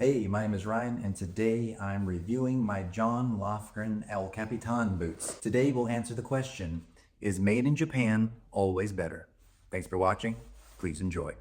Hey, my name is Ryan, and today I'm reviewing my John Lofgren El Capitan boots. Today we'll answer the question, is made in Japan always better? Thanks for watching. Please enjoy.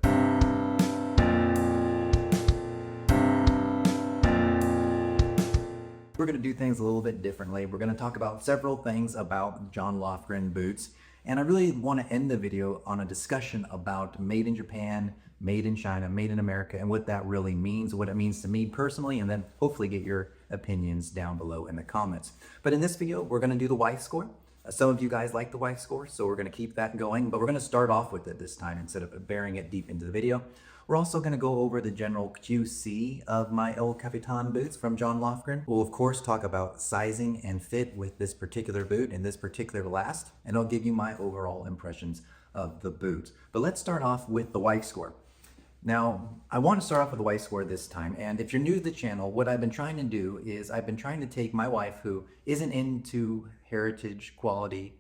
We're going to do things a little bit differently. We're going to talk about several things about John Lofgren boots, and I really want to end the video on a discussion about made in Japan, made in China, made in America, and what that really means, what it means to me personally, and then hopefully get your opinions down below in the comments. But in this video, we're going to do the wife score. Some of you guys like the wife score, so we're going to keep that going, but we're going to start off with it this time instead of burying it deep into the video. We're also going to go over the general QC of my El Capitan boots from John Lofgren. We'll of course talk about sizing and fit with this particular boot and this particular last, and I'll give you my overall impressions of the boot. But let's start off with the wife score. Now, I want to start off with the wife score this time, and if you're new to the channel, what I've been trying to do is I've been trying to take my wife, who isn't into heritage quality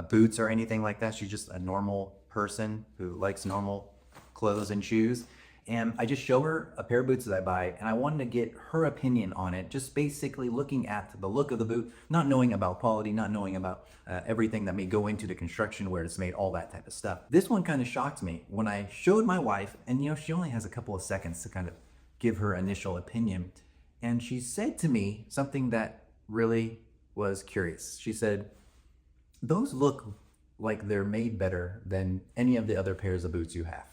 boots or anything like that. She's just a normal person who likes normal clothes and shoes. And I just show her a pair of boots that I buy, and I wanted to get her opinion on it, just basically looking at the look of the boot, not knowing about quality, not knowing about everything that may go into the construction, where it's made, all that type of stuff. This one kind of shocked me when I showed my wife, and she only has a couple of seconds to kind of give her initial opinion. And she said to me something that really was curious. She said, "Those look like they're made better than any of the other pairs of boots you have."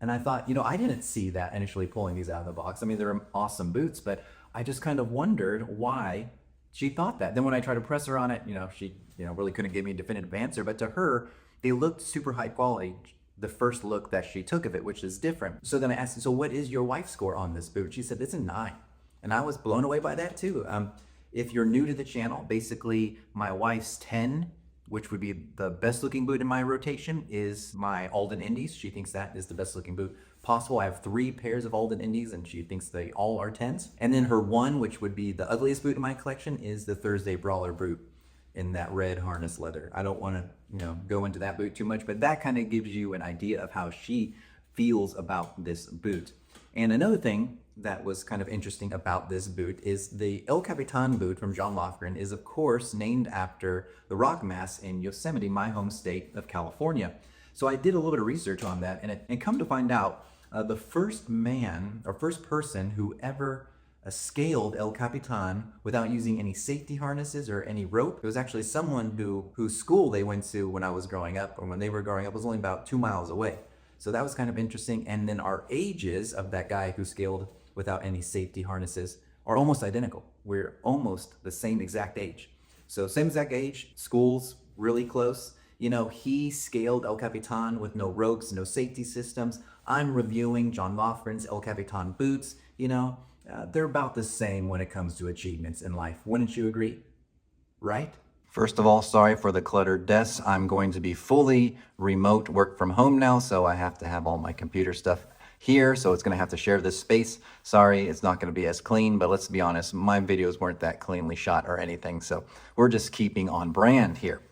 And I thought, I didn't see that initially pulling these out of the box. I mean, they're awesome boots, but I just kind of wondered why she thought that. Then when I tried to press her on it, she really couldn't give me a definitive answer. But to her, they looked super high quality, the first look that she took of it, which is different. So then I asked her, so what is your wife score on this boot? She said, it's a 9. And I was blown away by that too. If you're new to the channel, basically my wife's 10, which would be the best looking boot in my rotation, is my Alden Indies. She thinks that is the best looking boot possible. I have 3 pairs of Alden Indies, and she thinks they all are 10s. And then her 1, which would be the ugliest boot in my collection, is the Thursday Brawler boot in that red harness leather. I don't want to go into that boot too much, but that kind of gives you an idea of how she feels about this boot. And another thing that was kind of interesting about this boot is the El Capitan boot from John Lofgren is of course named after the rock mass in Yosemite, my home state of California. So I did a little bit of research on that, and come to find out, the first man or first person who ever scaled El Capitan without using any safety harnesses or any rope, it was actually someone whose school they went to when I was growing up, or when they were growing up, was only about 2 miles away. So that was kind of interesting. And then our ages of that guy who scaled without any safety harnesses are almost identical. We're almost the same exact age. So same exact age, schools really close. He scaled El Capitan with no ropes, no safety systems. I'm reviewing John Lofgren's El Capitan boots. They're about the same when it comes to achievements in life. Wouldn't you agree? Right? First of all, sorry for the cluttered desk. I'm going to be fully remote work from home now, so I have to have all my computer stuff here, so it's going to have to share this space. Sorry, it's not going to be as clean, but let's be honest, my videos weren't that cleanly shot or anything, so we're just keeping on brand here.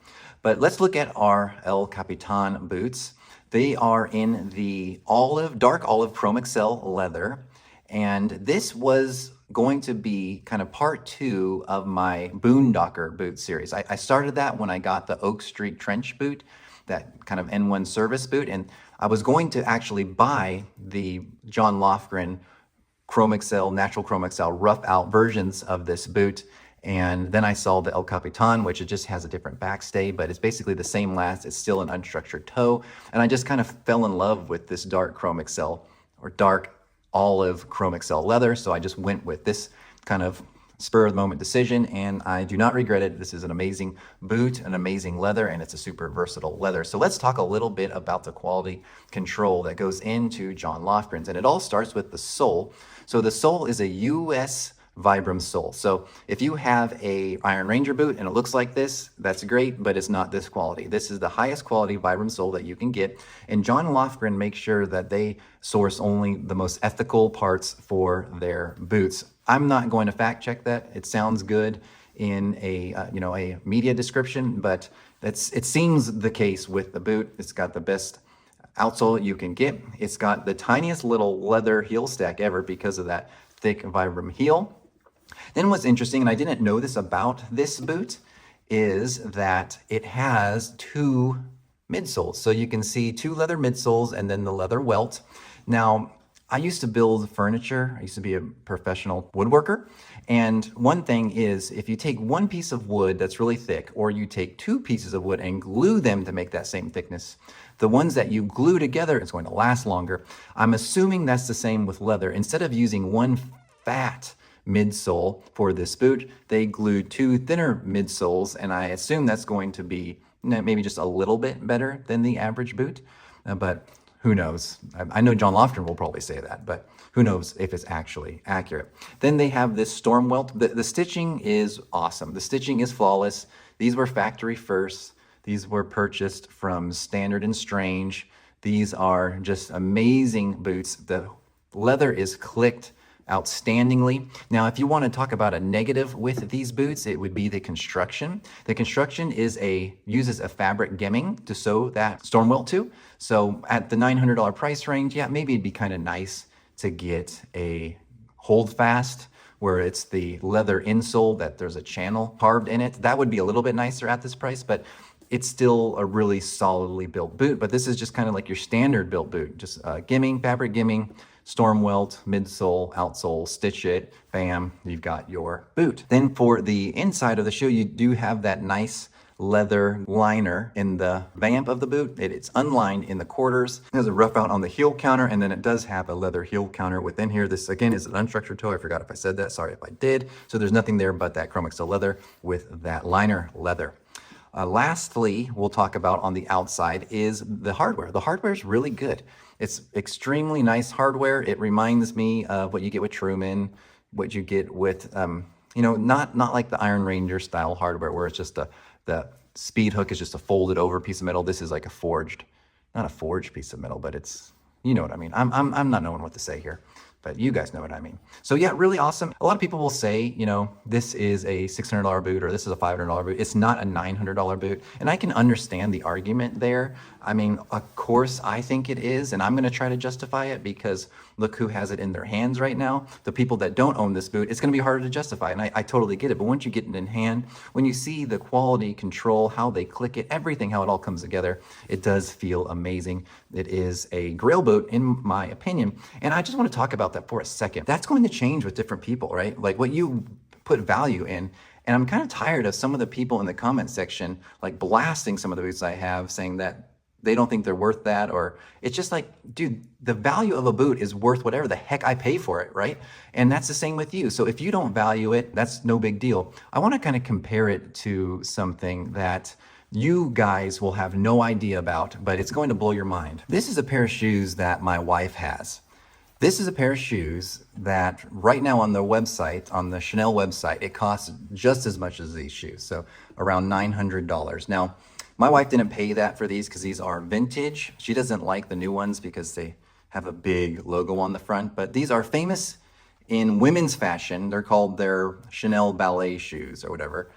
But let's look at our El Capitan boots. They are in the dark olive chrome excel leather, and this was going to be kind of part 2 of my Boondocker boot series. I started that when I got the Oak Street Trench boot, that kind of N1 service boot, and I was going to actually buy the John Lofgren Chrome Excel, Natural Chrome Excel rough out versions of this boot, and then I saw the El Capitan, which it just has a different backstay, but it's basically the same last. It's still an unstructured toe, and I just kind of fell in love with this dark Chrome Excel, or dark olive Chrome Excel leather, so I just went with this kind of spur of the moment decision, and I do not regret it. This is an amazing boot, an amazing leather, and it's a super versatile leather. So let's talk a little bit about the quality control that goes into John Lofgren's, and it all starts with the sole. So the sole is a US Vibram sole. So if you have a Iron Ranger boot and it looks like this, that's great, but it's not this quality. This is the highest quality Vibram sole that you can get, and John Lofgren makes sure that they source only the most ethical parts for their boots. I'm not going to fact check that. It sounds good in a media description, but it seems the case with the boot. It's got the best outsole you can get. It's got the tiniest little leather heel stack ever because of that thick Vibram heel. Then what's interesting, and I didn't know this about this boot, is that it has two midsoles. So you can see two leather midsoles and then the leather welt. Now, I used to build furniture. I used to be a professional woodworker. And one thing is, if you take one piece of wood that's really thick, or you take two pieces of wood and glue them to make that same thickness, the ones that you glue together is going to last longer. I'm assuming that's the same with leather. Instead of using one fat midsole for this boot, they glued two thinner midsoles, and I assume that's going to be maybe just a little bit better than the average boot, but who knows? I know John Lofgren will probably say that, but who knows if it's actually accurate. Then they have this storm welt. The stitching is awesome. The stitching is flawless. These were factory first. These were purchased from Standard and Strange. These are just amazing boots. The leather is clicked outstandingly. Now, if you want to talk about a negative with these boots, it would be the construction. The construction uses a fabric gemming to sew that storm welt to. So at the $900 price range, yeah, maybe it'd be kind of nice to get a hold fast where it's the leather insole that there's a channel carved in it. That would be a little bit nicer at this price, but it's still a really solidly built boot. But this is just kind of like your standard built boot, just gemming, fabric gemming, storm welt, midsole, outsole, stitch it, bam, you've got your boot. Then for the inside of the shoe, you do have that nice leather liner in the vamp of the boot. It's unlined in the quarters. It has a rough out on the heel counter, and then it does have a leather heel counter within here. This, again, is an unstructured toe. I forgot if I said that. Sorry if I did. So there's nothing there but that chrome excel leather with that liner leather. Lastly, we'll talk about on the outside is the hardware. The hardware is really good. It's extremely nice hardware. It reminds me of what you get with Truman, what you get with, not like the Iron Ranger style hardware where it's just the speed hook is just a folded over piece of metal. This is like not a forged piece of metal, but it's, you know what I mean. I'm not knowing what to say here, but you guys know what I mean. So yeah, really awesome. A lot of people will say, this is a $600 boot or this is a $500 boot. It's not a $900 boot. And I can understand the argument there. I mean, of course I think it is, and I'm gonna try to justify it because look who has it in their hands right now. The people that don't own this boot, it's gonna be harder to justify, and I totally get it. But once you get it in hand, when you see the quality control, how they click it, everything, how it all comes together, it does feel amazing. It is a grail boot in my opinion. And I just wanna talk about that for a second. That's going to change with different people, right? Like what you put value in. And I'm kind of tired of some of the people in the comment section, like blasting some of the boots I have, saying that they don't think they're worth that, or it's just like, dude, the value of a boot is worth whatever the heck I pay for it, right? And that's the same with you. So if you don't value it, that's no big deal. I want to kind of compare it to something that you guys will have no idea about, but it's going to blow your mind. This is a pair of shoes that my wife has. This is a pair of shoes that right now on the website, on the Chanel website, it costs just as much as these shoes. So around $900. Now, my wife didn't pay that for these because these are vintage. She doesn't like the new ones because they have a big logo on the front, but these are famous in women's fashion. They're called their Chanel ballet shoes or whatever.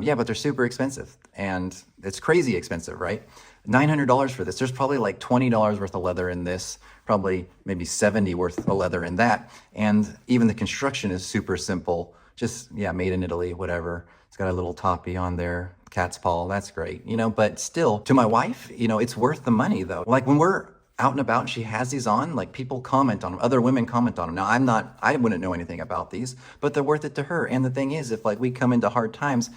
Yeah, but they're super expensive and it's crazy expensive, right? $900 for this. There's probably like $20 worth of leather in this, probably maybe $70 worth of leather in that. And even the construction is super simple. Just, yeah, made in Italy, whatever. It's got a little toppy on there, cat's paw, that's great, but still, to my wife, it's worth the money though. Like when we're out and about and she has these on, like people comment on them, other women comment on them. Now I wouldn't know anything about these, but they're worth it to her. And the thing is, if like we come into hard times,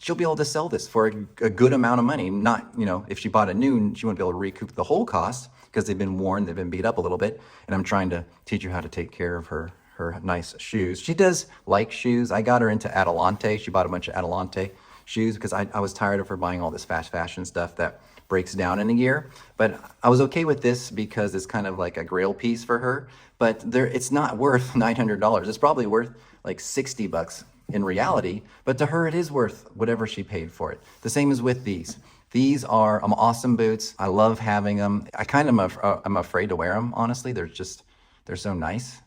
she'll be able to sell this for a good amount of money. Not, if she bought a new, she wouldn't be able to recoup the whole cost because they've been worn, they've been beat up a little bit. And I'm trying to teach her how to take care of her nice shoes. She does like shoes. I got her into Adelante. She bought a bunch of Adelante shoes because I was tired of her buying all this fast fashion stuff that breaks down in a year. But I was okay with this because it's kind of like a grail piece for her. But it's not worth $900. It's probably worth like $60 in reality, but to her it is worth whatever she paid for it. The same as with these. These are awesome boots. I love having them. I kind of I'm afraid to wear them, honestly. They're so nice.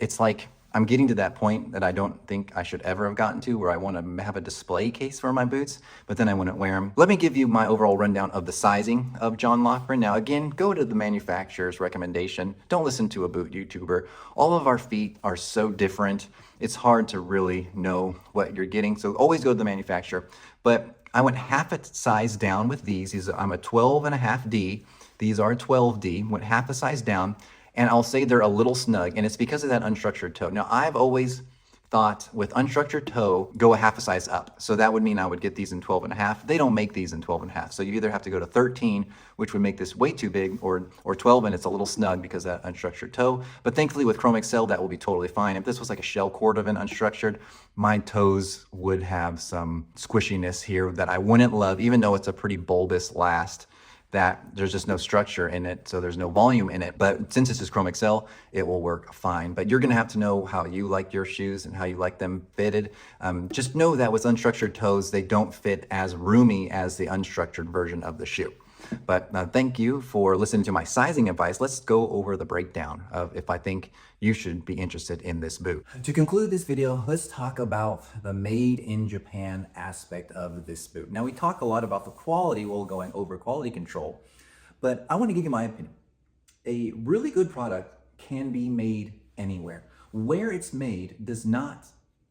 It's like I'm getting to that point that I don't think I should ever have gotten to, where I want to have a display case for my boots, but then I wouldn't wear them. Let me give you my overall rundown of the sizing of John Lofgren. Now again, go to the manufacturer's recommendation. Don't listen to a boot YouTuber. All of our feet are so different. It's hard to really know what you're getting. So always go to the manufacturer. But I went half a size down with these. I'm a 12.5D. These are 12D, went half a size down. And I'll say they're a little snug, and it's because of that unstructured toe. Now, I've always thought with unstructured toe, go a half a size up. So that would mean I would get these in 12.5. They don't make these in 12.5. So you either have to go to 13, which would make this way too big, or 12, and it's a little snug because of that unstructured toe. But thankfully with Chrome Excel, that will be totally fine. If this was like a shell cordovan unstructured, my toes would have some squishiness here that I wouldn't love, even though it's a pretty bulbous last, that there's just no structure in it, so there's no volume in it. But since this is Chrome Excel, it will work fine. But you're gonna have to know how you like your shoes and how you like them fitted. Just know that with unstructured toes, they don't fit as roomy as the unstructured version of the shoe. But thank you for listening to my sizing advice. Let's go over the breakdown of if I think you should be interested in this boot. To conclude this video, let's talk about the made in Japan aspect of this boot. Now we talk a lot about the quality while going over quality control, but I want to give you my opinion. A really good product can be made anywhere. Where it's made does not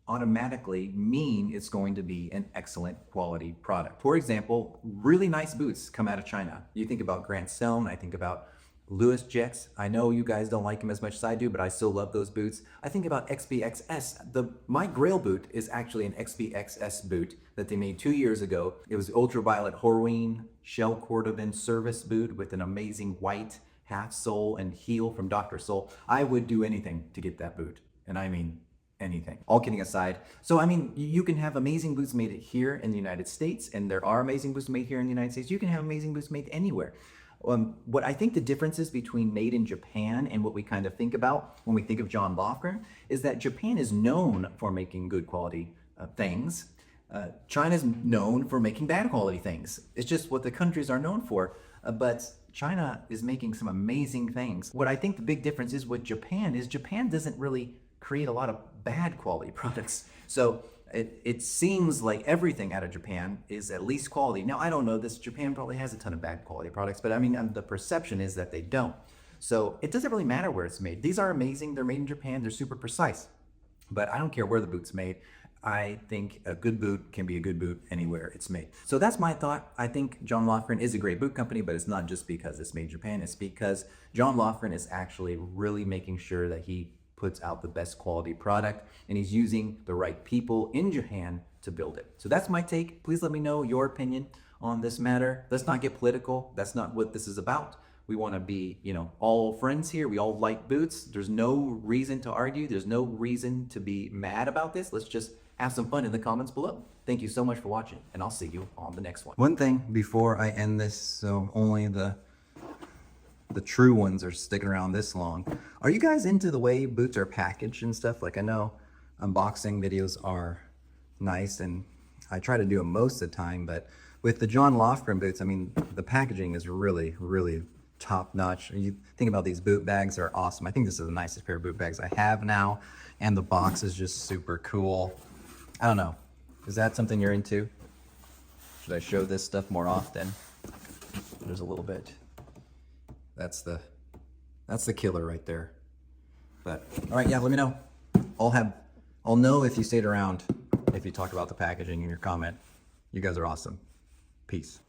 automatically mean it's going to be an excellent quality product. For example, really nice boots come out of China. You think about Grant Stone, I think about Louis Jets. I know you guys don't like them as much as I do, but I still love those boots. I think about XBXS. My Grail boot is actually an XBXS boot that they made 2 years ago. It was ultraviolet Horween shell cordovan service boot with an amazing white half sole and heel from Dr. Sole. I would do anything to get that boot, and I mean anything. All kidding aside. So, I mean, you can have amazing boots made here in the United States, and there are amazing boots made here in the United States. You can have amazing boots made anywhere. What I think the differences between made in Japan and what we kind of think about when we think of John Lofgren is that Japan is known for making good quality things. China's known for making bad quality things. It's just what the countries are known for. But China is making some amazing things. What I think the big difference is with Japan is Japan doesn't really create a lot of bad quality products. So it seems like everything out of Japan is at least quality. Now, I don't know this. Japan probably has a ton of bad quality products, but I mean, the perception is that they don't. So it doesn't really matter where it's made. These are amazing. They're made in Japan. They're super precise. But I don't care where the boot's made. I think a good boot can be a good boot anywhere it's made. So that's my thought. I think John Lofgren is a great boot company, but it's not just because it's made in Japan. It's because John Lofgren is actually really making sure that he puts out the best quality product, and he's using the right people in Japan to build it. So that's my take. Please let me know your opinion on this matter. Let's not get political. That's not what this is about. We want to be, all friends here. We all like boots. There's no reason to argue. There's no reason to be mad about this. Let's just have some fun in the comments below. Thank you so much for watching, and I'll see you on the next one. One thing before I end this, so only the true ones are sticking around this long. Are you guys into the way boots are packaged and stuff? Like, I know unboxing videos are nice, and I try to do them most of the time, but with the John Lofgren boots, I mean, the packaging is really, really top notch. You think about these boot bags, they're awesome. I think this is the nicest pair of boot bags I have now, and the box is just super cool. I don't know. Is that something you're into? Should I show this stuff more often? There's a little bit. That's the killer right there. But all right, yeah, let me know. I'll know if you stayed around, if you talk about the packaging in your comment. You guys are awesome. Peace.